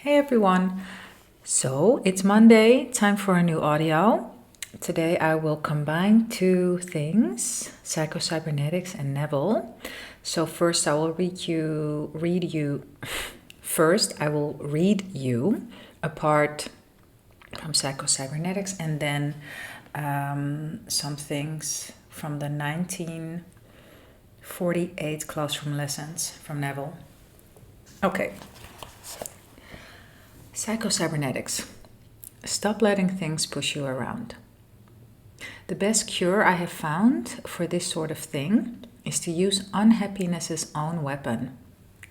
Hey everyone! So it's Monday, time for a new audio. Today I will combine two things, Cybernetics and Neville. So first I will read you a part from Cybernetics and then some things from the 1948 classroom lessons from Neville. Okay. Cybernetics. Stop letting things push you around. The best cure I have found for this sort of thing is to use unhappiness's own weapon,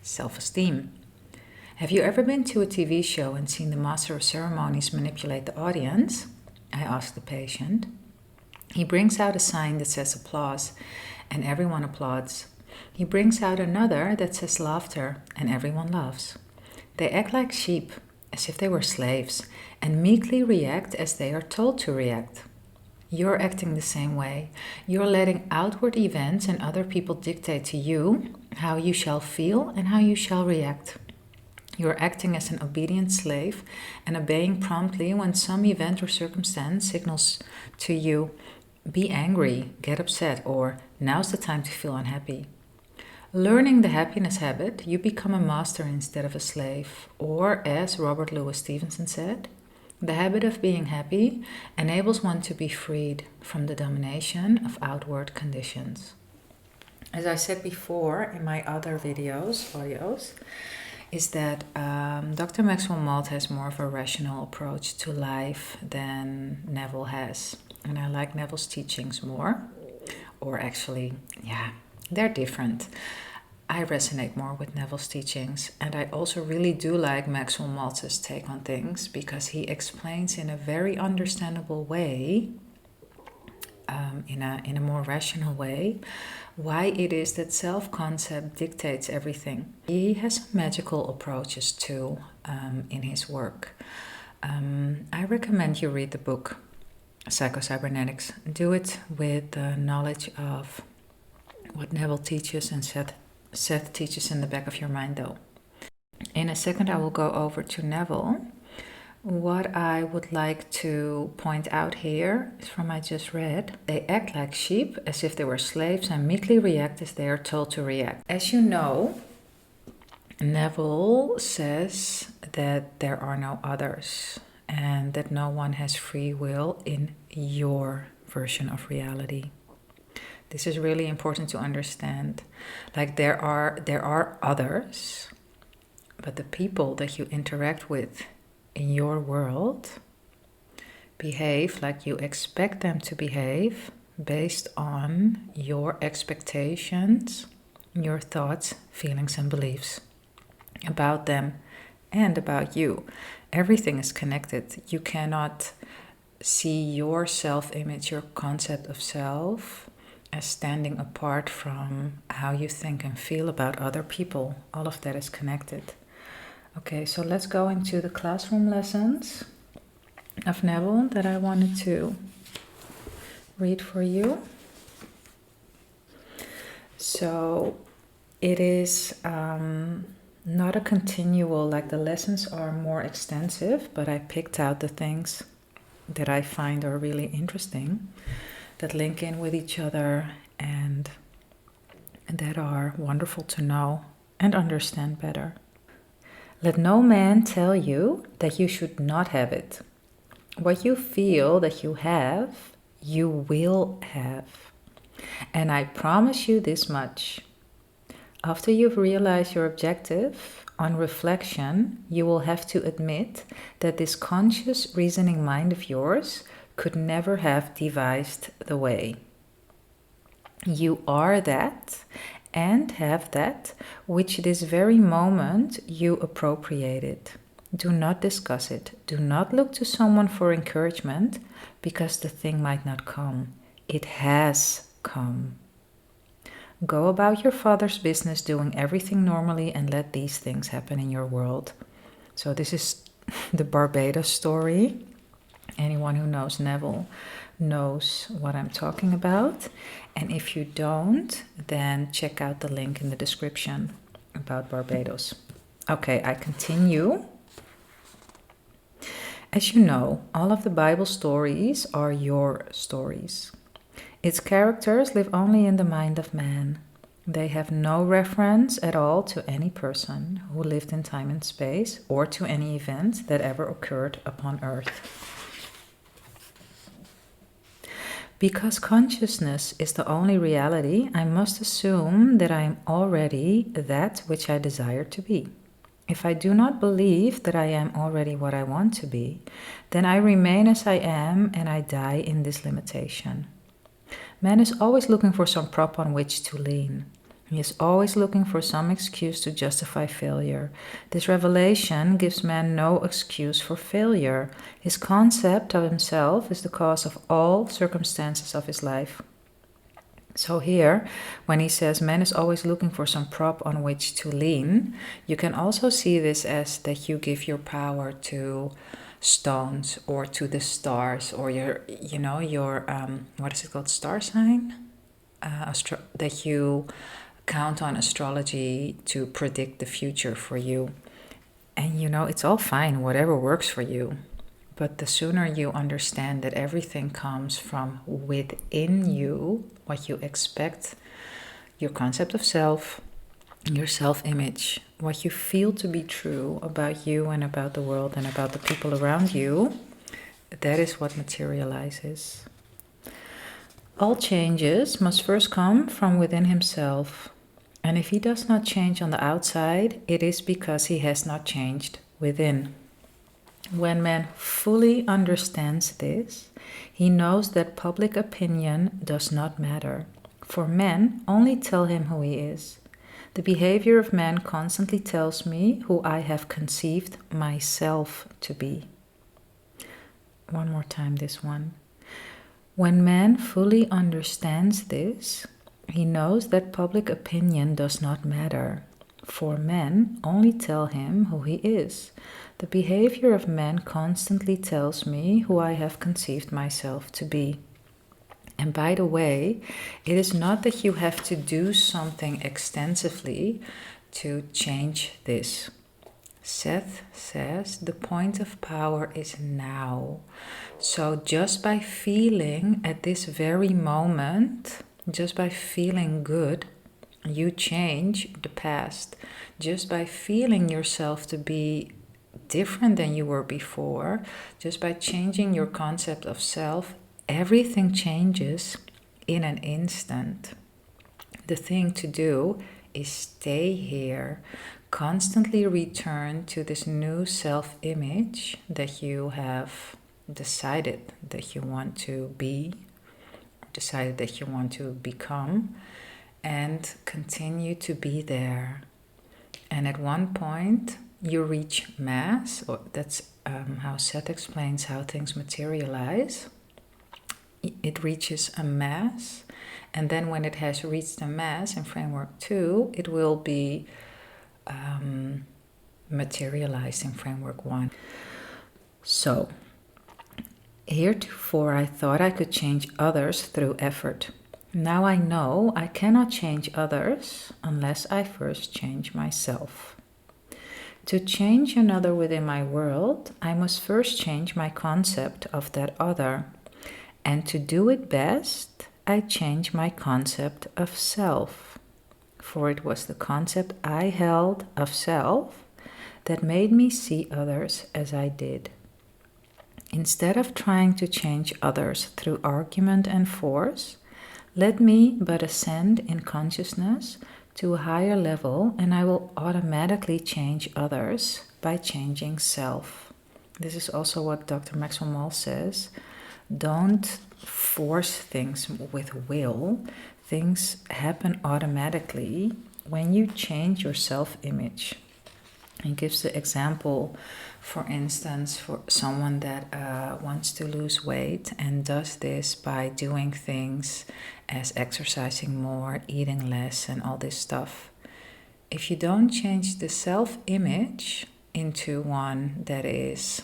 self-esteem. Have you ever been to a TV show and seen the master of ceremonies manipulate the audience? I asked the patient. He brings out a sign that says applause, and everyone applauds. He brings out another that says laughter, and everyone laughs. They act like sheep, as if they were slaves, and meekly react as they are told to react. You're acting the same way. You're letting outward events and other people dictate to you how you shall feel and how you shall react. You're acting as an obedient slave and obeying promptly when some event or circumstance signals to you, be angry, get upset, or now's the time to feel unhappy. Learning the happiness habit, you become a master instead of a slave. Or, as Robert Louis Stevenson said, the habit of being happy enables one to be freed from the domination of outward conditions. As I said before in my other audios, is that Dr. Maxwell Maltz has more of a rational approach to life than Neville has. And I like Neville's teachings more. Or actually, they're different. I resonate more with Neville's teachings, and I also really do like Maxwell Maltz's take on things because he explains in a very understandable way, in a more rational way, why it is that self-concept dictates everything. He has magical approaches too in his work. I recommend you read the book Cybernetics. Do it with the knowledge of what Neville teaches and Seth teaches in the back of your mind though. In a second I will go over to Neville. What I would like to point out here is from I just read. They act like sheep as if they were slaves and meekly react as they are told to react. As you know, Neville says that there are no others and that no one has free will in your version of reality. This is really important to understand. Like there are others, but the people that you interact with in your world behave like you expect them to behave based on your expectations, your thoughts, feelings, and beliefs about them and about you. Everything is connected. You cannot see your self-image, your concept of self, as standing apart from how you think and feel about other people. All of that is connected. Okay, so let's go into the classroom lessons of Neville that I wanted to read for you. So it is not a continual, like the lessons are more extensive, but I picked out the things that I find are really interesting, that link in with each other and that are wonderful to know and understand better. Let no man tell you that you should not have it. What you feel that you have, you will have. And I promise you this much. After you've realized your objective, on reflection, you will have to admit that this conscious reasoning mind of yours could never have devised the way. You are that and have that which this very moment you appropriated. Do not discuss it. Do not look to someone for encouragement because the thing might not come. It has come. Go about your father's business doing everything normally and let these things happen in your world. So this is the Barbados story. Anyone who knows Neville knows what I'm talking about. And if you don't, then check out the link in the description about Barbados. Okay, I continue As you know, all of the Bible stories are your stories. Its characters live only in the mind of man. They have no reference at all to any person who lived in time and space or to any event that ever occurred upon earth. Because consciousness is the only reality, I must assume that I am already that which I desire to be. If I do not believe that I am already what I want to be, then I remain as I am and I die in this limitation. Man is always looking for some prop on which to lean. He is always looking for some excuse to justify failure. This revelation gives man no excuse for failure. His concept of himself is the cause of all circumstances of his life. So here, when he says man is always looking for some prop on which to lean, you can also see this as that you give your power to stones or to the stars or your what is it called, star sign? That you count on astrology to predict the future for you. And it's all fine, whatever works for you. But the sooner you understand that everything comes from within you, what you expect, your concept of self, your self-image, what you feel to be true about you and about the world and about the people around you, that is what materializes. All changes must first come from within himself. And if he does not change on the outside, it is because he has not changed within. When man fully understands this, he knows that public opinion does not matter, for men only tell him who he is. The behavior of man constantly tells me who I have conceived myself to be. One more time, this one. When man fully understands this, he knows that public opinion does not matter, for men only tell him who he is. The behavior of man constantly tells me who I have conceived myself to be. And by the way, it is not that you have to do something extensively to change this. Seth says the point of power is now. So just by feeling at this very moment, just by feeling good, you change the past. Just by feeling yourself to be different than you were before, just by changing your concept of self, everything changes in an instant. The thing to do is stay here, constantly return to this new self-image that you have decided that you want to be, decided that you want to become, and continue to be there. And at one point, you reach mass, or that's how Seth explains how things materialize. It reaches a mass, and then when it has reached a mass in framework 2, it will be materialized in framework 1. So, heretofore I thought I could change others through effort. Now I know I cannot change others unless I first change myself. To change another within my world, I must first change my concept of that other. And to do it best, I change my concept of self. For it was the concept I held of self that made me see others as I did. Instead of trying to change others through argument and force, let me but ascend in consciousness to a higher level, and I will automatically change others by changing self. This is also what Dr. Maxwell Maltz says. Don't force things with will. Things happen automatically when you change your self-image. He gives the example, for instance, for someone that wants to lose weight and does this by doing things as exercising more, eating less, and all this stuff. If you don't change the self-image into one that is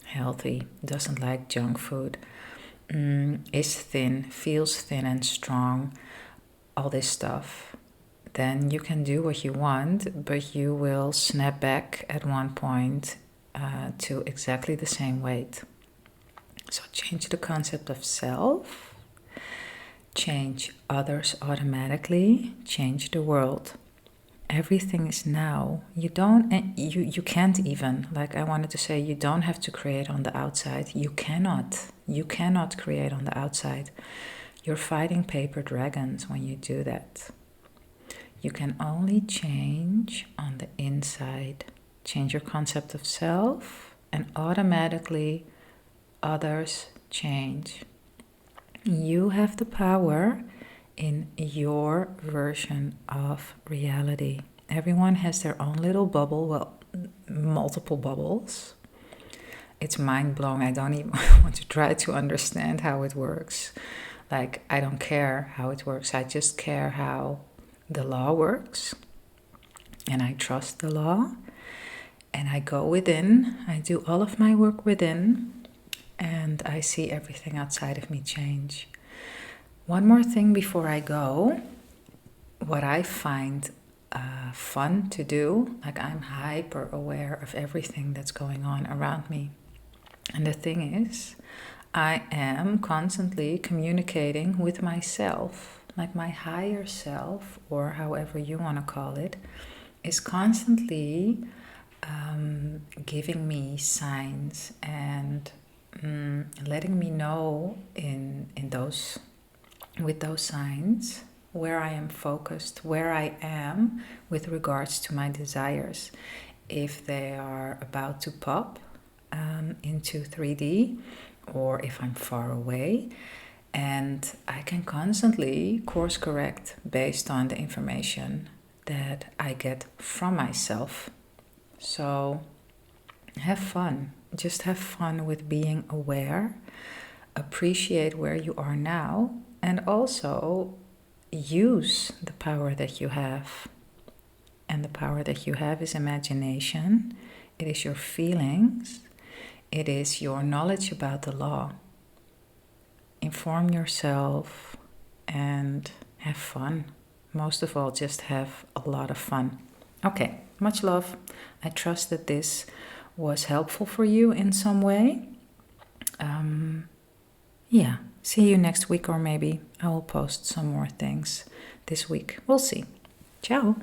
healthy, doesn't like junk food, is thin, feels thin and strong, all this stuff, then you can do what you want, but you will snap back at one point to exactly the same weight. So change the concept of self, change others automatically, change the world. Everything is now. You can't even, like I wanted to say, you don't have to create on the outside. You cannot create on the outside. You're fighting paper dragons when you do that. You can only change on the inside. Change your concept of self, and automatically others change. You have the power in your version of reality. Everyone has their own little bubble, well, multiple bubbles. It's mind-blowing. I don't even want to try to understand how it works. Like, I don't care how it works. I just care how the law works. And I trust the law. And I go within. I do all of my work within. And I see everything outside of me change. One more thing before I go. What I find fun to do, like I'm hyper aware of everything that's going on around me. And the thing is, I am constantly communicating with myself, like my higher self, or however you want to call it, is constantly giving me signs and letting me know with those signs where I am focused, where I am with regards to my desires. If they are about to pop into 3D, or if I'm far away, and I can constantly course correct based on the information that I get from myself. So have fun. Just have fun with being aware. Appreciate where you are now, and also use the power that you have. And the power that you have is imagination. It is your feelings. It is your knowledge about the law. Inform yourself and have fun. Most of all, just have a lot of fun. Okay, much love. I trust that this was helpful for you in some way. Yeah, see you next week, or maybe I will post some more things this week. We'll see. Ciao.